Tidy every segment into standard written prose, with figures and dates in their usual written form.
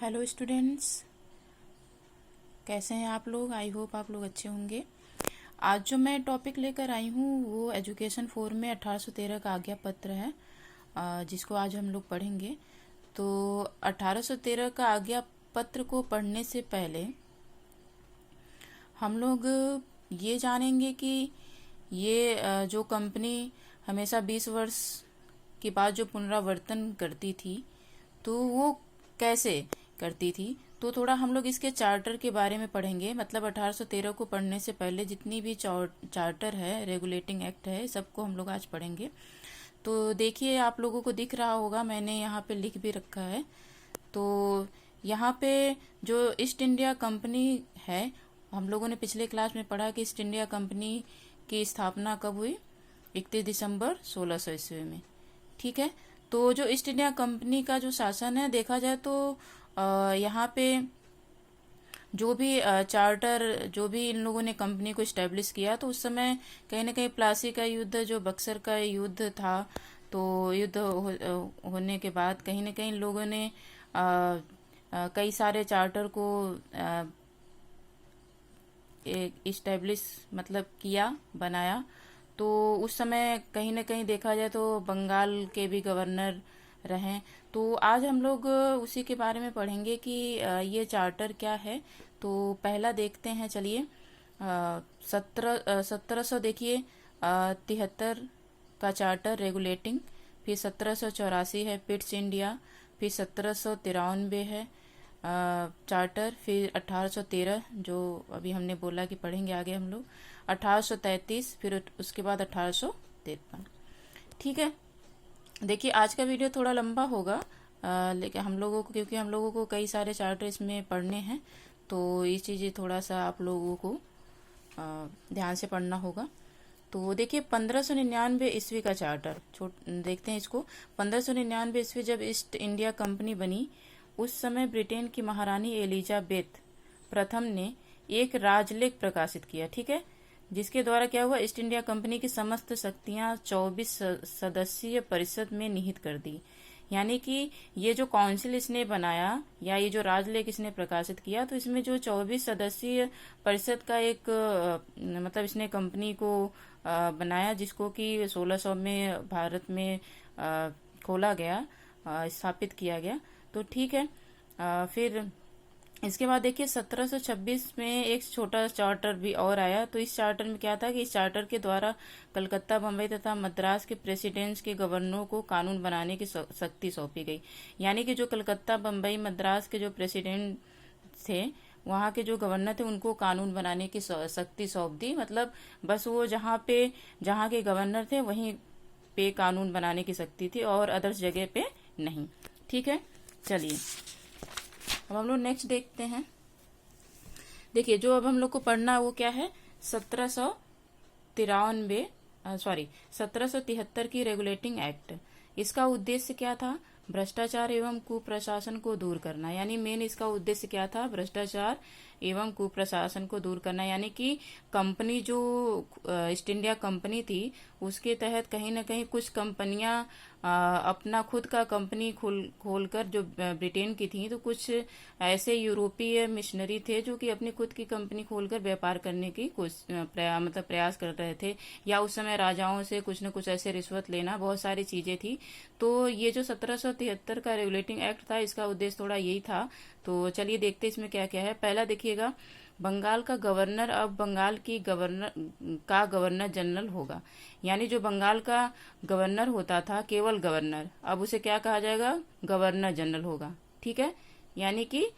Hello students, कैसे हैं आप लोग। आई होप आप लोग अच्छे होंगे। आज जो मैं टॉपिक लेकर आई हूँ वो एजुकेशन 4 में 1813 का आज्ञा पत्र है, जिसको आज हम लोग पढ़ेंगे। तो 1813 का आज्ञा पत्र को पढ़ने से पहले हम लोग ये जानेंगे कि ये जो कंपनी हमेशा 20 वर्ष के बाद जो पुनरावर्तन करती थी तो वो कैसे करती थी। तो थोड़ा हम लोग इसके चार्टर के बारे में पढ़ेंगे। मतलब 1813 को पढ़ने से पहले जितनी भी चार्टर है, रेगुलेटिंग एक्ट है, सबको हम लोग आज पढ़ेंगे। तो देखिए, आप लोगों को दिख रहा होगा, मैंने यहाँ पे लिख भी रखा है। तो यहाँ पे जो ईस्ट इंडिया कंपनी है, हम लोगों ने पिछले क्लास में पढ़ा कि ईस्ट इंडिया कंपनी की स्थापना कब हुई, 31 दिसंबर 1600 ईस्वी में। ठीक है। तो जो ईस्ट इंडिया कंपनी का जो शासन है, देखा जाए तो यहाँ पे जो भी चार्टर, जो भी इन लोगों ने कंपनी को स्टैब्लिश किया, तो उस समय कहीं ना कहीं प्लासी का युद्ध, जो बक्सर का युद्ध था, तो युद्ध होने के बाद कहीं ना कहीं लोगों ने कई सारे चार्टर को इस्टेब्लिश मतलब किया, बनाया। तो उस समय कहीं ना कहीं देखा जाए तो बंगाल के भी गवर्नर रहे। तो आज हम लोग उसी के बारे में पढ़ेंगे कि ये चार्टर क्या है। तो पहला देखते हैं, चलिए। 1700 देखिए, 73 का चार्टर रेगुलेटिंग, फिर 1784 है पिट्स इंडिया, फिर 1793 है चार्टर, फिर 1813 जो अभी हमने बोला कि पढ़ेंगे आगे हम लोग, 1833, फिर उसके बाद 1853। ठीक है। देखिए, आज का वीडियो थोड़ा लंबा होगा, लेकिन हम लोगों को, क्योंकि हम लोगों को कई सारे चार्टर इसमें पढ़ने हैं, तो ये चीज़ें थोड़ा सा आप लोगों को ध्यान से पढ़ना होगा। तो देखिए, 1599 ईस्वी का चार्टर देखते हैं इसको। 1599 ईस्वी जब ईस्ट इंडिया कंपनी बनी, उस समय ब्रिटेन की महारानी एलिजाबेथ प्रथम ने एक राजलेख प्रकाशित किया। ठीक है। जिसके द्वारा क्या हुआ, ईस्ट इंडिया कंपनी की समस्त शक्तियां 24 सदस्यीय परिषद में निहित कर दी। यानी कि ये जो काउंसिल इसने बनाया, या ये जो राजलेख इसने प्रकाशित किया, तो इसमें जो 24 सदस्यीय परिषद का एक मतलब इसने कंपनी को बनाया, जिसको कि 1600 में भारत में खोला गया, स्थापित किया गया। तो ठीक है। फिर इसके बाद देखिए, 1726 में एक छोटा चार्टर भी और आया। तो इस चार्टर में क्या था कि इस चार्टर के द्वारा कलकत्ता, बम्बई तथा मद्रास के प्रेसिडेंट्स के गवर्नरों को कानून बनाने की शक्ति सौंपी गई। यानी कि जो कलकत्ता, बम्बई, मद्रास के जो प्रेसिडेंट थे, वहाँ के जो गवर्नर थे, उनको कानून बनाने की शक्ति सौंप दी। मतलब बस वो जहाँ के गवर्नर थे वहीं पे कानून बनाने की शक्ति थी, और अदर्स जगह पे नहीं। ठीक है। चलिए, अब हम लोग नेक्स्ट देखते हैं। देखिए, जो अब हम लोग को पढ़ना है वो क्या है, 1773 की रेगुलेटिंग एक्ट। इसका उद्देश्य क्या था, भ्रष्टाचार एवं कुप्रशासन को दूर करना। यानी मेन इसका उद्देश्य क्या था, भ्रष्टाचार एवं कुप्रशासन को दूर करना। यानी कि कंपनी जो ईस्ट इंडिया कंपनी थी, उसके तहत कहीं ना कहीं कुछ कंपनियां अपना खुद का कंपनी खोलकर, जो ब्रिटेन की थी, तो कुछ ऐसे यूरोपीय मिशनरी थे जो कि अपनी खुद की कंपनी खोलकर व्यापार करने की मतलब प्रयास कर रहे थे, या उस समय राजाओं से कुछ न कुछ ऐसे रिश्वत लेना, बहुत सारी चीजें थी। तो ये जो 1773 का रेगुलेटिंग एक्ट था, इसका उद्देश्य थोड़ा यही था। तो चलिए देखते इसमें क्या क्या है। पहला देखिएगा, बंगाल का गवर्नर अब बंगाल की गवर्नर जनरल होगा। यानी जो बंगाल का गवर्नर होता था, केवल गवर्नर, अब उसे क्या कहा जाएगा, गवर्नर जनरल होगा। ठीक है। यानी कि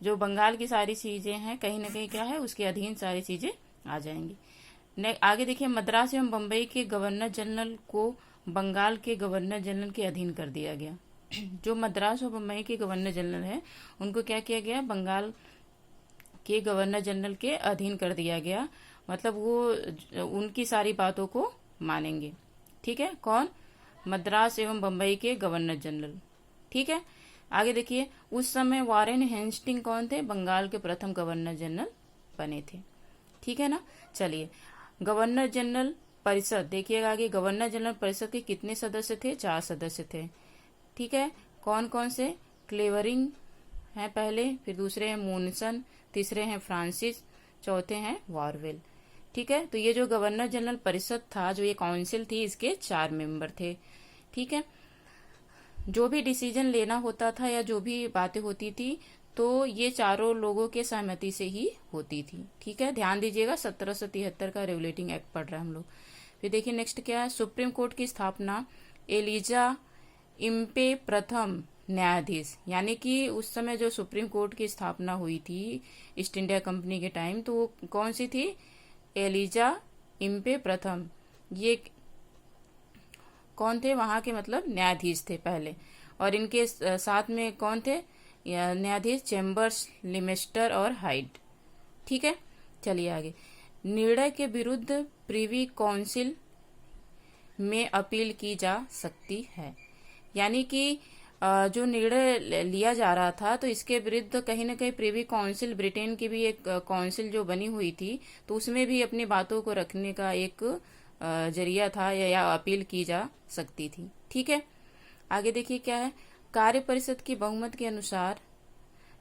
जो बंगाल की सारी चीजें हैं, कहीं ना कहीं क्या है, उसके अधीन सारी चीजें आ जाएंगी। आगे देखिए, मद्रास एवं बम्बई के गवर्नर जनरल को बंगाल के गवर्नर जनरल के अधीन कर दिया गया। जो मद्रास और बम्बई के गवर्नर जनरल है, उनको क्या किया गया, बंगाल के गवर्नर जनरल के अधीन कर दिया गया। मतलब वो उनकी सारी बातों को मानेंगे। ठीक है। कौन, मद्रास एवं बम्बई के गवर्नर जनरल। ठीक है। आगे देखिए, उस समय वारेन हेस्टिंग कौन थे, बंगाल के प्रथम गवर्नर जनरल बने थे। ठीक है ना। चलिए, गवर्नर जनरल परिषद देखिएगा आगे, गवर्नर जनरल परिषद के कितने सदस्य थे, 4 सदस्य थे। ठीक है। कौन कौन से, क्लेवरिंग, हैं पहले, फिर दूसरे हैं मूनसन, तीसरे हैं फ्रांसिस, चौथे हैं वॉरवेल। ठीक है, तो ये जो गवर्नर जनरल परिषद था, जो ये काउंसिल थी, इसके 4 मेंबर थे। ठीक है, जो भी डिसीजन लेना होता था या जो भी बातें होती थी तो ये चारों लोगों के सहमति से ही होती थी। ठीक है, ध्यान दीजिएगा 1773 का रेगुलेटिंग एक्ट पढ़ रहे हैं हम लोग। फिर देखिए नेक्स्ट क्या है, सुप्रीम कोर्ट की स्थापना एलिजा इम्पे प्रथम न्यायाधीश, यानी कि उस समय जो सुप्रीम कोर्ट की स्थापना हुई थी ईस्ट इंडिया कंपनी के टाइम, तो वो कौन सी थी, एलिजा इम्पे प्रथम। ये कौन थे, वहां के मतलब न्यायाधीश थे पहले, और इनके साथ में कौन थे न्यायाधीश, चेम्बर्स, लिमेस्टर और हाइड। ठीक है, चलिए आगे। निर्णय के विरुद्ध प्रीवी काउंसिल में अपील की जा सकती है, यानी कि जो निर्णय लिया जा रहा था तो इसके विरुद्ध कहीं ना कहीं प्रीवी काउंसिल, ब्रिटेन की भी एक काउंसिल जो बनी हुई थी, तो उसमें भी अपनी बातों को रखने का एक जरिया था या अपील की जा सकती थी। ठीक है, आगे देखिए क्या है, कार्य परिषद की बहुमत के अनुसार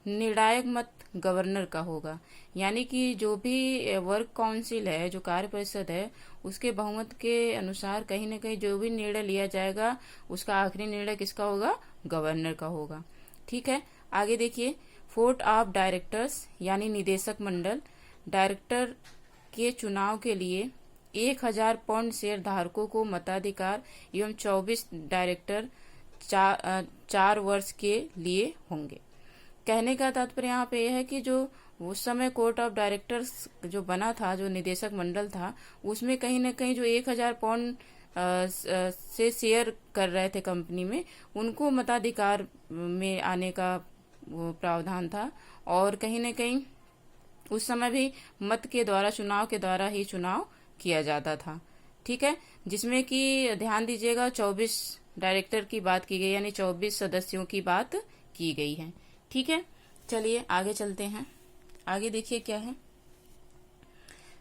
निर्णायक मत गवर्नर का होगा, यानी कि जो भी वर्क काउंसिल है, जो कार्य परिषद है, उसके बहुमत के अनुसार कहीं ना कहीं जो भी निर्णय लिया जाएगा उसका आखिरी निर्णय किसका होगा, गवर्नर का होगा। ठीक है, आगे देखिए, फोर्ट ऑफ डायरेक्टर्स यानी निदेशक मंडल, डायरेक्टर के चुनाव के लिए 1000 पाउंड शेयर धारकों को मताधिकार एवं 24 डायरेक्टर 4 वर्ष के लिए होंगे। कहने का तात्पर्य यहाँ पे यह है कि जो उस समय कोर्ट ऑफ डायरेक्टर्स जो बना था, जो निदेशक मंडल था, उसमें कहीं ना कहीं जो 1000 पाउंड से शेयर कर रहे थे कंपनी में, उनको मताधिकार में आने का प्रावधान था, और कहीं ना कहीं उस समय भी मत के द्वारा, चुनाव के द्वारा ही चुनाव किया जाता था। ठीक है, जिसमें कि ध्यान दीजिएगा 24 डायरेक्टर की बात की गई, यानी 24 सदस्यों की बात की गई है। ठीक है, चलिए आगे चलते हैं। आगे देखिए क्या है,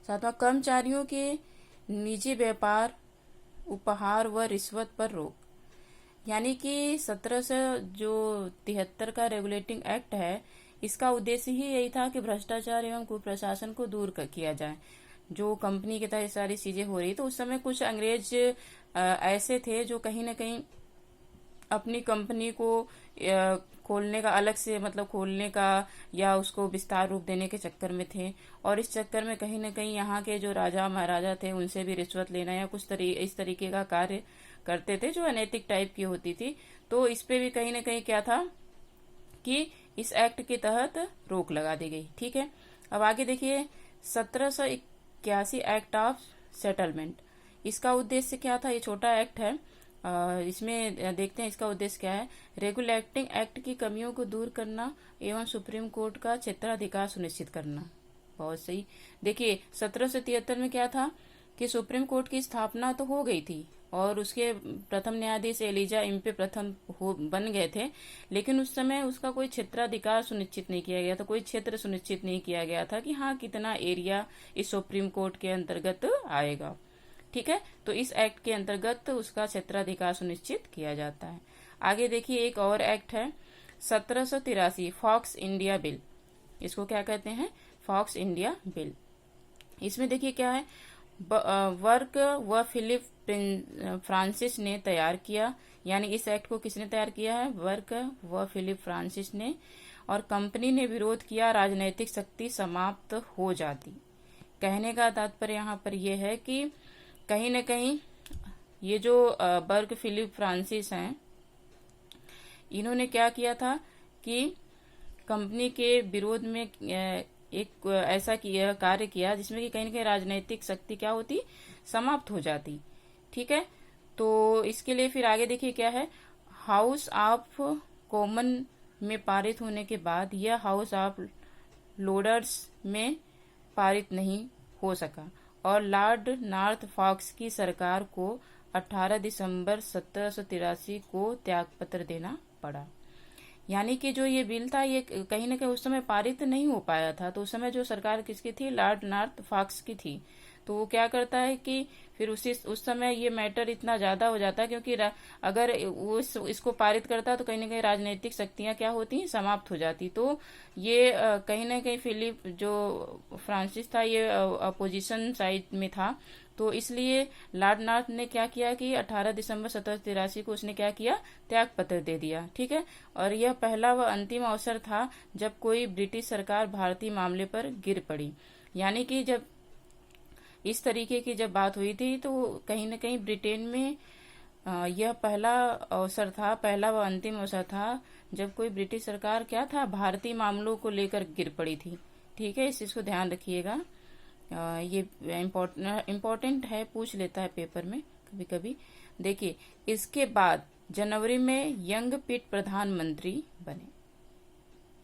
सातवां, कर्मचारियों के निजी व्यापार, उपहार व रिश्वत पर रोक, यानी कि 1773 का रेगुलेटिंग एक्ट है, इसका उद्देश्य ही यही था कि भ्रष्टाचार एवं कुप्रशासन को दूर किया जाए। जो कंपनी के तहत सारी चीजें हो रही, तो उस समय कुछ अंग्रेज ऐसे थे जो कहीं ना कहीं अपनी कंपनी को खोलने का, अलग से मतलब खोलने का या उसको विस्तार रूप देने के चक्कर में थे, और इस चक्कर में कहीं ना कहीं यहाँ के जो राजा महाराजा थे उनसे भी रिश्वत लेना या कुछ इस तरीके का कार्य करते थे जो अनैतिक टाइप की होती थी। तो इस पे भी कहीं ना कहीं क्या था कि इस एक्ट के तहत रोक लगा दी गई। ठीक है, अब आगे देखिए 1781 एक्ट ऑफ सेटलमेंट, इसका उद्देश्य क्या था, ये छोटा एक्ट है, इसमें देखते हैं इसका उद्देश्य क्या है। रेगुलेटिंग एक्ट की कमियों को दूर करना एवं सुप्रीम कोर्ट का क्षेत्राधिकार सुनिश्चित करना। बहुत सही, देखिए 1773 में क्या था कि सुप्रीम कोर्ट की स्थापना तो हो गई थी और उसके प्रथम न्यायाधीश एलिजा इम्पे प्रथम बन गए थे, लेकिन उस समय उसका कोई क्षेत्राधिकार सुनिश्चित नहीं किया गया था, कोई क्षेत्र सुनिश्चित नहीं किया गया था कि हाँ कितना एरिया इस सुप्रीम कोर्ट के अंतर्गत आएगा। ठीक है, तो इस एक्ट के अंतर्गत उसका क्षेत्राधिकार सुनिश्चित किया जाता है। आगे देखिए एक और एक्ट है 1783 फॉक्स इंडिया बिल, इसको क्या कहते हैं, फॉक्स इंडिया बिल। इसमें देखिए क्या है, वर्क व फिलिप फ्रांसिस ने तैयार किया, यानी इस एक्ट को किसने तैयार किया है, वर्क व फिलिप फ्रांसिस ने, और कंपनी ने विरोध किया, राजनैतिक शक्ति समाप्त हो जाती। कहने का तात्पर्य यहाँ पर यह है कि कहीं न कहीं ये जो बर्ग फिलिप फ्रांसिस हैं, इन्होंने क्या किया था कि कंपनी के विरोध में एक ऐसा किया कार्य किया जिसमें कि कहीं न कहीं राजनीतिक शक्ति क्या होती, समाप्त हो जाती। ठीक है, तो इसके लिए फिर आगे देखिए क्या है, हाउस ऑफ कॉमन में पारित होने के बाद यह हाउस ऑफ लॉर्ड्स में पारित नहीं हो सका और लॉर्ड नॉर्थ फॉक्स की सरकार को 18 दिसंबर 1783 को त्यागपत्र देना पड़ा। यानी कि जो ये बिल था ये कहीं न कहीं उस समय पारित नहीं हो पाया था, तो उस समय जो सरकार किसकी थी, लॉर्ड नॉर्थ फॉक्स की थी। तो वो क्या करता है कि फिर उस समय ये मैटर इतना ज्यादा हो जाता है, क्योंकि अगर वो इसको पारित करता तो कहीं ना कहीं राजनीतिक शक्तियां क्या होती हैं, समाप्त हो जाती। तो ये कहीं ना कहीं फिलिप जो फ्रांसिस था ये अपोजिशन साइड में था, तो इसलिए लॉर्ड नॉर्थ ने क्या किया कि 18 दिसंबर 1783 को उसने क्या किया, त्याग पत्र दे दिया। ठीक है, और यह पहला व अंतिम अवसर था जब कोई ब्रिटिश सरकार भारतीय मामले पर गिर पड़ी। यानी कि जब इस तरीके की जब बात हुई थी तो कहीं न कहीं ब्रिटेन में यह पहला अवसर था, पहला व अंतिम अवसर था जब कोई ब्रिटिश सरकार क्या था, भारतीय मामलों को लेकर गिर पड़ी थी। ठीक है, इस चीज को ध्यान रखिएगा। ये इम्पोर्टेंट है, पूछ लेता है पेपर में कभी कभी। देखिए, इसके बाद जनवरी में यंग पिट प्रधानमंत्री बने,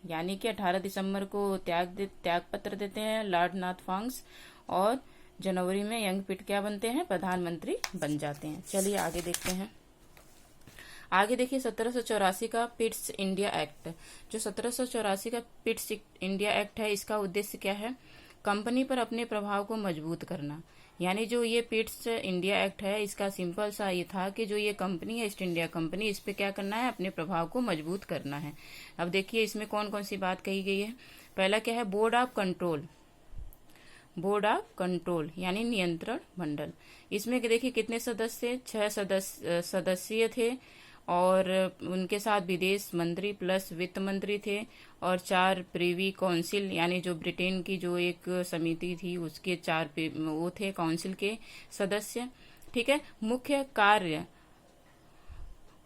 यानी कि 18 दिसंबर को त्याग पत्र देते हैं लॉर्ड नॉर्थफॉन्स, और जनवरी में यंग पिट क्या बनते हैं, प्रधानमंत्री बन जाते हैं। चलिए आगे देखते हैं। आगे देखिए 1784 का पिट्स इंडिया एक्ट। जो 1784 का पिट्स इंडिया एक्ट है, इसका उद्देश्य क्या है, कंपनी पर अपने प्रभाव को मजबूत करना। यानी जो ये पिट्स इंडिया एक्ट है, इसका सिंपल सा ये था कि जो ये कंपनी है ईस्ट इंडिया कंपनी, इस पे क्या करना है, अपने प्रभाव को मजबूत करना है। अब देखिए इसमें कौन कौन सी बात कही गई है। पहला क्या है, board of control, board of control यानी नियंत्रण मंडल। इसमें देखिए कितने सदस्य, 6 सदस्य थे, और उनके साथ विदेश मंत्री प्लस वित्त मंत्री थे, और 4 प्रीवी काउंसिल यानी जो ब्रिटेन की जो एक समिति थी उसके 4 वो थे काउंसिल के सदस्य। ठीक है, मुख्य कार्य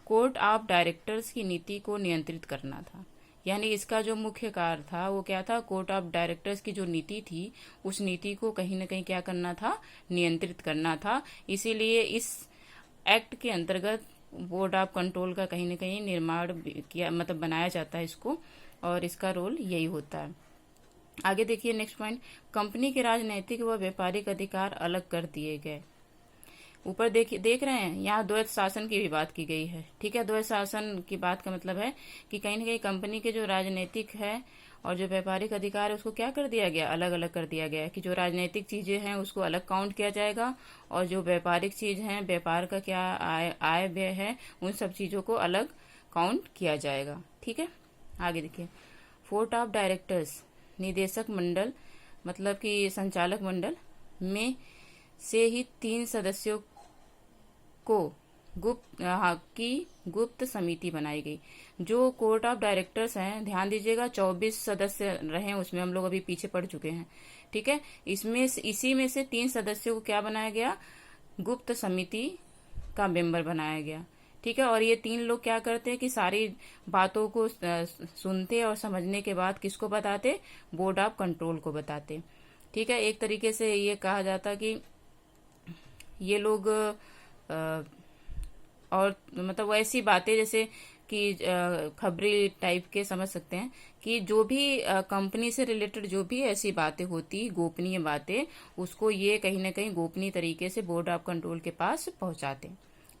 कोर्ट ऑफ डायरेक्टर्स की नीति को नियंत्रित करना था। यानी इसका जो मुख्य कार्य था वो क्या था, कोर्ट ऑफ डायरेक्टर्स की जो नीति थी उस नीति को कहीं न कहीं क्या करना था, नियंत्रित करना था। इसीलिए इस एक्ट के अंतर्गत बोर्ड ऑफ कंट्रोल का कहीं न कहीं निर्माण किया, मतलब बनाया जाता है इसको, और इसका रोल यही होता है। आगे देखिए नेक्स्ट पॉइंट, कंपनी के राजनैतिक व व्यापारिक अधिकार अलग कर दिए गए। ऊपर देख रहे हैं, यहाँ द्वैत शासन की भी बात की गई है। ठीक है, द्वैत शासन की बात का मतलब है कि कहीं न कहीं कंपनी के जो राजनीतिक है और जो व्यापारिक अधिकार है उसको क्या कर दिया गया, अलग अलग कर दिया गया, कि जो राजनीतिक चीजें हैं उसको अलग काउंट किया जाएगा, और जो व्यापारिक चीज है, व्यापार का क्या आय व्यय है, उन सब चीजों को अलग काउंट किया जाएगा। ठीक है, आगे देखिए, बोर्ड ऑफ डायरेक्टर्स निदेशक मंडल, मतलब कि संचालक मंडल में से ही 3 सदस्यों को गुप्त समिति बनाई गई। जो कोर्ट ऑफ डायरेक्टर्स हैं, ध्यान दीजिएगा 24 सदस्य रहे, उसमें हम लोग अभी पीछे पड़ चुके हैं। ठीक है, इसी में से 3 सदस्यों को क्या बनाया गया, गुप्त समिति का मेंबर बनाया गया। ठीक है, और ये 3 लोग क्या करते हैं कि सारी बातों को सुनते और समझने के बाद किसको बताते, बोर्ड ऑफ कंट्रोल को बताते। ठीक है, एक तरीके से ये कहा जाता कि ये लोग और मतलब वैसी बातें जैसे कि खबरी टाइप के समझ सकते हैं, कि जो भी कंपनी से रिलेटेड जो भी ऐसी बातें होती, गोपनीय बातें, उसको ये कहीं ना कहीं गोपनीय तरीके से बोर्ड ऑफ कंट्रोल के पास पहुंचाते।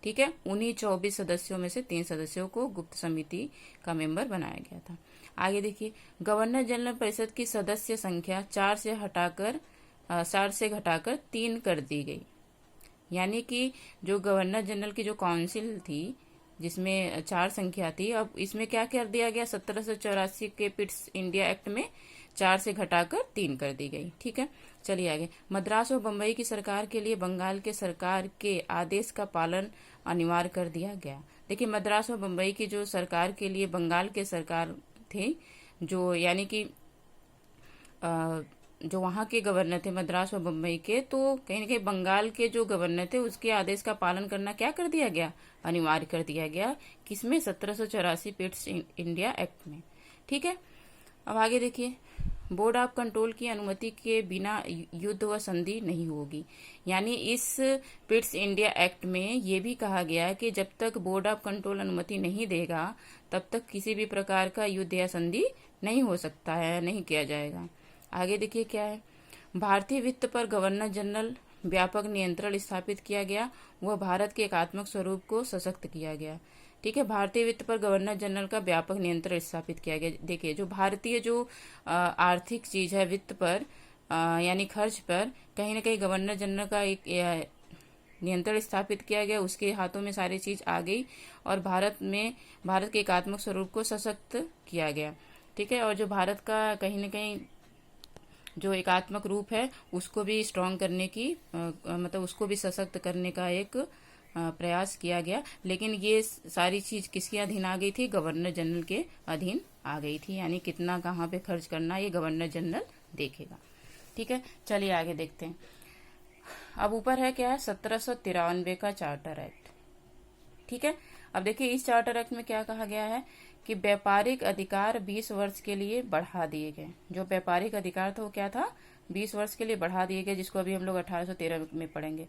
ठीक है, उन्हीं 24 सदस्यों में से 3 सदस्यों को गुप्त समिति का मेंबर बनाया गया था। आगे देखिए, गवर्नर जनरल परिषद की सदस्य संख्या 4 से घटाकर 3 कर दी गई। यानी कि जो गवर्नर जनरल की जो काउंसिल थी जिसमें 4 संख्या थी, अब इसमें क्या कर दिया गया, 1784 के पिट्स इंडिया एक्ट में 4 से घटाकर 3 कर दी गई। ठीक है, चलिए आगे, मद्रास और बंबई की सरकार के लिए बंगाल के सरकार के आदेश का पालन अनिवार्य कर दिया गया। देखिए, मद्रास और बंबई की जो सरकार के लिए बंगाल के सरकार थे, जो यानी कि जो वहां के गवर्नर थे मद्रास और बंबई के, तो कहीं ना कहीं बंगाल के जो गवर्नर थे उसके आदेश का पालन करना क्या कर दिया गया, अनिवार्य कर दिया गया। किसमें, 1784 पिट्स इंडिया एक्ट में। ठीक है, अब आगे देखिए, बोर्ड ऑफ कंट्रोल की अनुमति के बिना युद्ध व संधि नहीं होगी। यानी इस पिट्स इंडिया एक्ट में ये भी कहा गया है कि जब तक बोर्ड ऑफ कंट्रोल अनुमति नहीं देगा तब तक किसी भी प्रकार का युद्ध या संधि नहीं हो सकता है, नहीं किया जाएगा। आगे देखिए क्या है, भारतीय वित्त पर गवर्नर जनरल व्यापक नियंत्रण स्थापित किया गया, वह भारत के एकात्मक स्वरूप को सशक्त किया गया। ठीक है, भारतीय वित्त पर गवर्नर जनरल का व्यापक नियंत्रण स्थापित किया गया। देखिए, जो भारतीय जो आर्थिक चीज है, वित्त पर यानी खर्च पर कहीं ना कहीं गवर्नर जनरल का एक नियंत्रण स्थापित किया गया, उसके हाथों में सारी चीज आ गई और भारत के एकात्मक स्वरूप को सशक्त किया गया। ठीक है, और जो भारत का कहीं ना कहीं जो एकात्मक रूप है उसको भी स्ट्रांग करने की मतलब उसको भी सशक्त करने का एक प्रयास किया गया। लेकिन ये सारी चीज किसके अधीन आ गई थी? गवर्नर जनरल के अधीन आ गई थी, यानी कितना कहाँ पे खर्च करना ये गवर्नर जनरल देखेगा। ठीक है, चलिए आगे देखते हैं। अब ऊपर है क्या है? 1793 का चार्टर एक्ट। ठीक है, अब देखिए इस चार्टर एक्ट में क्या कहा गया है कि व्यापारिक अधिकार 20 वर्ष के लिए बढ़ा दिए गए। जो व्यापारिक अधिकार था वो क्या था? 20 वर्ष के लिए बढ़ा दिए गए, जिसको अभी हम लोग 1813 में पढ़ेंगे।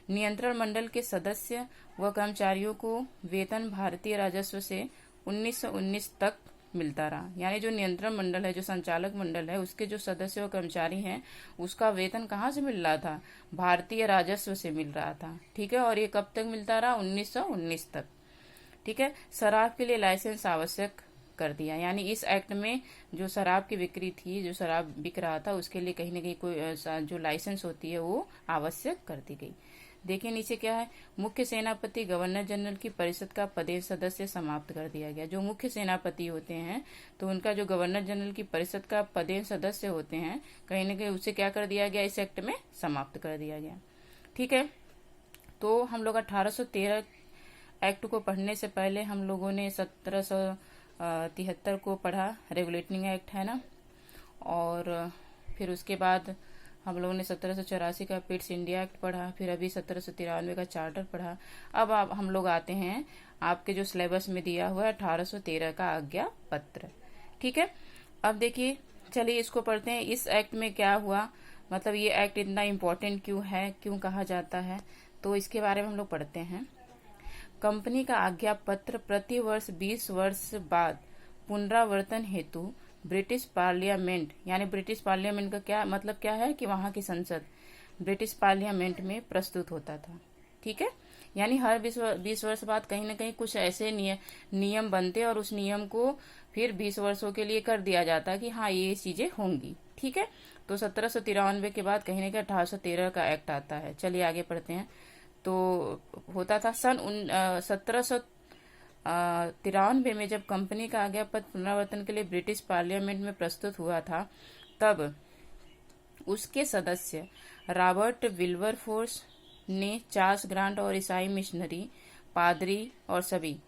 नियंत्रण मंडल के सदस्य व कर्मचारियों को वेतन भारतीय राजस्व से 1919 तक मिलता रहा। यानी जो नियंत्रण मंडल है, जो संचालक मंडल है, उसके जो सदस्य और कर्मचारी हैं, उसका वेतन कहाँ से मिल रहा था? भारतीय राजस्व से मिल रहा था। ठीक है, और ये कब तक मिलता रहा? 1919 तक। ठीक है, शराब के लिए लाइसेंस आवश्यक कर दिया। यानी इस एक्ट में जो शराब की बिक्री थी, जो शराब बिक रहा था, उसके लिए कहीं ना कहीं कोई जो लाइसेंस होती है वो आवश्यक कर दी गई। देखिए नीचे क्या है? मुख्य सेनापति गवर्नर जनरल की परिषद का पदेन सदस्य समाप्त कर दिया गया। जो मुख्य सेनापति होते हैं तो उनका जो गवर्नर जनरल की परिषद का पदेन सदस्य होते हैं, कहीं ना कहीं उसे क्या कर दिया गया? इस एक्ट में समाप्त कर दिया गया। ठीक है, तो हम लोग 1813 एक्ट को पढ़ने से पहले हम लोगों ने 1773 को पढ़ा, रेगुलेटिंग एक्ट है ना, और फिर उसके बाद हम लोगों ने 1784 का पिट्स इंडिया एक्ट पढ़ा, फिर अभी 1793 का चार्टर पढ़ा। अब आप हम लोग आते हैं आपके जो सिलेबस में दिया हुआ है 1813 का आज्ञा पत्र। ठीक है, अब देखिए चलिए इसको पढ़ते हैं। इस एक्ट में क्या हुआ, मतलब ये एक्ट इतना इम्पोर्टेंट क्यों है, क्यों कहा जाता है, तो इसके बारे में हम लोग पढ़ते हैं। कंपनी का आज्ञा पत्र प्रति वर्ष 20 वर्ष बाद पुनरावर्तन हेतु ब्रिटिश पार्लियामेंट, यानी ब्रिटिश पार्लियामेंट का क्या मतलब क्या है कि वहां की संसद ब्रिटिश पार्लियामेंट में प्रस्तुत होता था। ठीक है, यानी हर 20 वर्ष बाद कहीं ना कहीं कुछ ऐसे नियम बनते और उस नियम को फिर 20 वर्षों के लिए कर दिया जाता कि हाँ ये चीजें होंगी। ठीक है, तो 1793 के बाद कहीं ना कहीं 1813 का एक्ट आता है। चलिए आगे पढ़ते हैं। तो होता था सन 1793 में जब कंपनी का आज्ञा पत्र पुनरावर्तन के लिए ब्रिटिश पार्लियामेंट में प्रस्तुत हुआ था, तब उसके सदस्य रॉबर्ट विल्बरफोर्स ने चार्ल्स ग्रांट और ईसाई मिशनरी, पादरी और सभी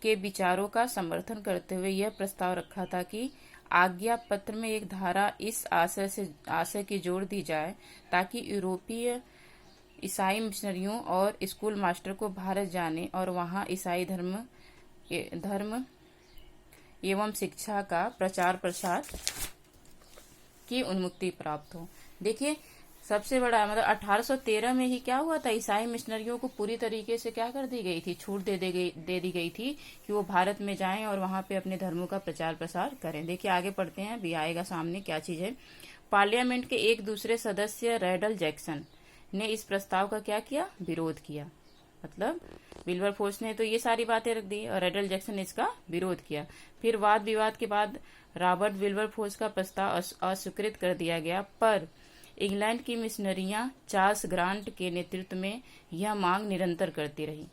के विचारों का समर्थन करते हुए यह प्रस्ताव रखा था कि आज्ञा पत्र में एक धारा इस आशय की जोड़ दी जाए ताकि यूरोपीय ईसाई मिशनरियों और स्कूल मास्टर को भारत जाने और वहां ईसाई धर्म एवं शिक्षा का प्रचार प्रसार की उन्मुक्ति प्राप्त हो। देखिए सबसे बड़ा मतलब 1813 में ही क्या हुआ था, ईसाई मिशनरियों को पूरी तरीके से क्या कर दी गई थी, छूट दे दी गई थी कि वो भारत में जाएं और वहां पे अपने धर्मों का प्रचार प्रसार करें। देखिए आगे पढ़ते हैं, अभी आएगा सामने क्या चीज है। पार्लियामेंट के एक दूसरे सदस्य रैडल जैक्सन ने इस प्रस्ताव का क्या किया, विरोध किया। मतलब विल्बरफोर्स ने तो ये सारी बातें रख दी और रैडल जैक्सन ने इसका विरोध किया। फिर वाद विवाद के बाद रॉबर्ट विल्बरफोर्स का प्रस्ताव अस्वीकृत कर दिया गया, पर इंग्लैंड की मिशनरियां चार्ल्स ग्रांट के नेतृत्व में यह मांग निरंतर करती रही।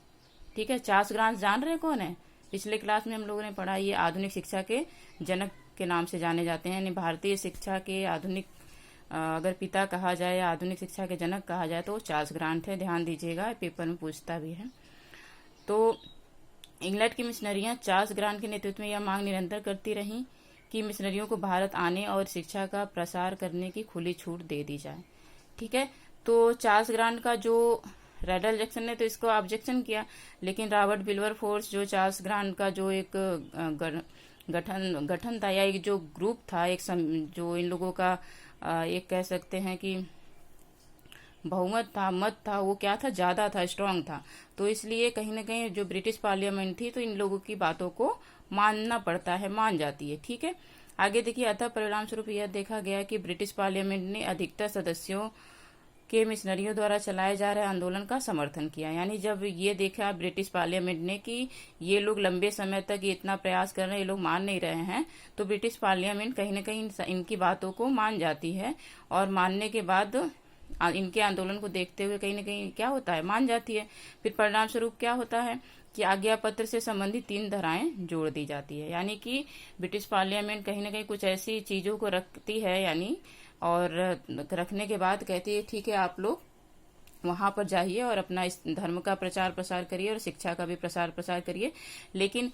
ठीक है, चार्ल्स ग्रांट जान रहे कौन है? पिछले क्लास में हम लोगों ने पढ़ा, ये आधुनिक शिक्षा के जनक के नाम से जाने जाते हैं। यानी भारतीय शिक्षा के आधुनिक अगर पिता कहा जाए या आधुनिक शिक्षा के जनक कहा जाए तो चार्ल्स ग्रांट है। ध्यान दीजिएगा, पेपर में पूछता भी है। तो इंग्लैंड की मिशनरियां चार्ल्स ग्रांट के नेतृत्व में यह मांग निरंतर करती रहीं कि मिशनरियों को भारत आने और शिक्षा का प्रसार करने की खुली छूट दे दी जाए। ठीक है, तो चार्ल्स ग्रांट का जो रैडल जैक्सन ने तो इसको ऑब्जेक्शन किया, लेकिन रॉबर्ट विल्बरफोर्स जो चार्ल्स ग्रांट का जो एक गठन था या एक जो ग्रुप था, एक जो इन लोगों का एक कह सकते हैं कि बहुमत था, मत था, वो क्या था, ज्यादा था, स्ट्रांग था। तो इसलिए कहीं ना कहीं जो ब्रिटिश पार्लियामेंट थी तो इन लोगों की बातों को मानना पड़ता है, मान जाती है। ठीक है, आगे देखिए, अतः परिणाम स्वरूप यह देखा गया कि ब्रिटिश पार्लियामेंट ने अधिकतर सदस्यों के मिशनरियों द्वारा चलाए जा रहे आंदोलन का समर्थन किया। यानी जब ये देखा ब्रिटिश पार्लियामेंट ने कि ये लोग लंबे समय तक ये इतना प्रयास कर रहे हैं, ये लोग मान नहीं रहे हैं, तो ब्रिटिश पार्लियामेंट कहीं ना कहीं इनकी बातों को मान जाती है, और मानने के बाद इनके आंदोलन को देखते हुए कहीं ना कहीं क्या होता है, मान जाती है। फिर परिणाम स्वरूप क्या होता है कि आज्ञा पत्र से संबंधित 3 धाराएं जोड़ दी जाती है। यानी कि ब्रिटिश पार्लियामेंट कहीं ना कहीं कुछ ऐसी चीजों को रखती है, यानी और रखने के बाद कहती है ठीक है आप लोग वहां पर जाइए और अपना इस धर्म का प्रचार प्रसार करिए और शिक्षा का भी प्रसार प्रसार करिए, लेकिन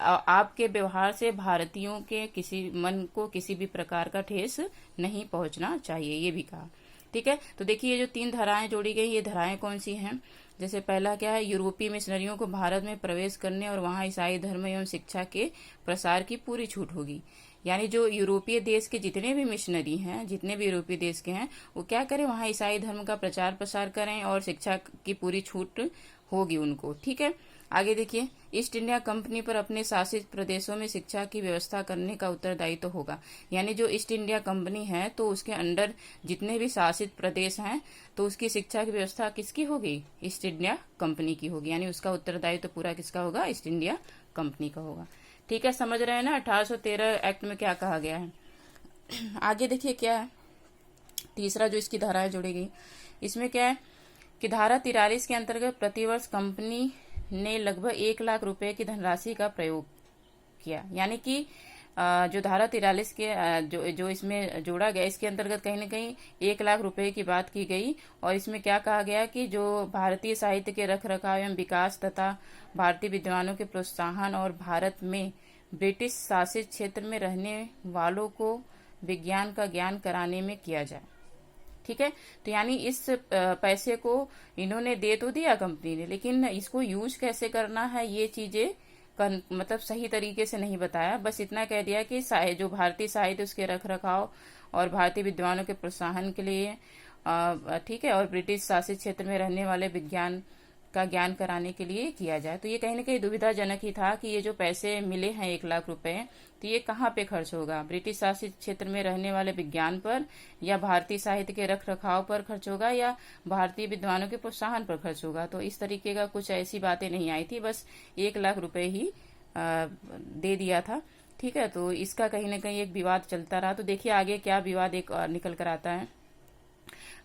आपके व्यवहार से भारतीयों के किसी मन को किसी भी प्रकार का ठेस नहीं पहुंचना चाहिए, ये भी कहा। ठीक है, तो देखिए ये जो 3 धाराएं जोड़ी गई, ये धाराएं कौन सी हैं? जैसे पहला क्या है, यूरोपीय मिशनरियों को भारत में प्रवेश करने और वहां ईसाई धर्म एवं शिक्षा के प्रसार की पूरी छूट होगी। यानी जो यूरोपीय देश के जितने भी मिशनरी हैं, जितने भी यूरोपीय देश के हैं, वो क्या करें, वहां ईसाई धर्म का प्रचार प्रसार करें और शिक्षा की पूरी छूट होगी उनको। ठीक है, आगे देखिए, ईस्ट इंडिया कंपनी पर अपने शासित प्रदेशों में शिक्षा की व्यवस्था करने का उत्तरदायित्व होगा। यानी जो ईस्ट इंडिया कंपनी है तो उसके अंडर जितने भी शासित प्रदेश हैं तो उसकी शिक्षा की व्यवस्था किसकी होगी? ईस्ट इंडिया कंपनी की होगी। यानी उसका उत्तरदायित्व पूरा किसका होगा? ईस्ट इंडिया कंपनी का होगा। ठीक है, समझ रहे हैं ना 1813 एक्ट में क्या कहा गया है। आगे देखिए क्या है, तीसरा जो इसकी धाराएं जोड़ी गई, इसमें क्या है कि धारा 43 के अंतर्गत प्रतिवर्ष कंपनी ने लगभग 1 लाख रुपए की धनराशि का प्रयोग किया। यानी कि जो धारा 43 के जो इसमें जोड़ा गया, इसके अंतर्गत कहीं न कहीं 1 लाख रुपए की बात की गई, और इसमें क्या कहा गया कि जो भारतीय साहित्य के रख रखाव एवं विकास तथा भारतीय विद्वानों के प्रोत्साहन और भारत में ब्रिटिश शासित क्षेत्र में रहने वालों को विज्ञान का ज्ञान कराने में किया जाए। ठीक है, तो यानी इस पैसे को इन्होंने दे तो दिया कंपनी ने, लेकिन इसको यूज कैसे करना है ये चीजें मतलब सही तरीके से नहीं बताया। बस इतना कह दिया कि जो भारतीय साहित्य उसके रख रखाव और भारतीय विद्वानों के प्रोत्साहन के लिए ठीक है, और ब्रिटिश शासित क्षेत्र में रहने वाले विज्ञान का ज्ञान कराने के लिए किया जाए। तो ये कहीं ना कहीं दुविधाजनक ही था कि ये जो पैसे मिले हैं 1 लाख रुपए, तो ये कहाँ पे खर्च होगा? ब्रिटिश शासित क्षेत्र में रहने वाले विज्ञान पर, या भारतीय साहित्य के रख रखाव पर खर्च होगा, या भारतीय विद्वानों के प्रोत्साहन पर खर्च होगा? तो इस तरीके का कुछ ऐसी बातें नहीं आई थी, बस 1 लाख रुपए ही दे दिया था। ठीक है, तो इसका कहीं ना कहीं एक विवाद चलता रहा। तो देखिए आगे क्या विवाद एक निकल कर आता है।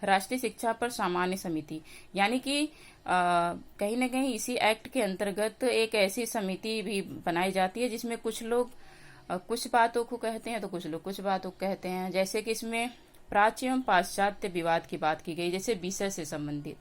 राष्ट्रीय शिक्षा पर सामान्य समिति, यानी कि कहीं ना कहीं इसी एक्ट के अंतर्गत एक ऐसी समिति भी बनाई जाती है जिसमें कुछ लोग कुछ बातों को कहते हैं तो कुछ लोग कुछ बातों को कहते हैं। जैसे कि इसमें प्राच्य एवं पाश्चात्य विवाद की बात की गई, जैसे विषय से संबंधित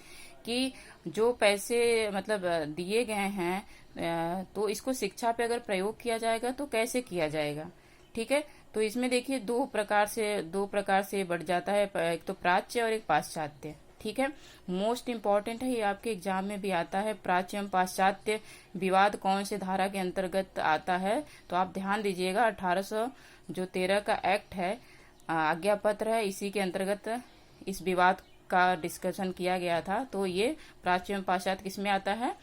कि जो पैसे मतलब दिए गए हैं तो इसको शिक्षा पे अगर प्रयोग किया जाएगा तो कैसे किया जाएगा। ठीक है, तो इसमें देखिए दो प्रकार से बढ़ जाता है, एक तो प्राच्य और एक पाश्चात्य। ठीक है, मोस्ट इम्पॉर्टेंट है, ये आपके एग्जाम में भी आता है। प्राच्य एवं पाश्चात्य विवाद कौन से धारा के अंतर्गत आता है, तो आप ध्यान दीजिएगा 1813 का एक्ट है, आज्ञा पत्र है, इसी के अंतर्गत इस विवाद का डिस्कशन किया गया था। तो ये प्राच्य एवं पाश्चात्य किसमें आता है?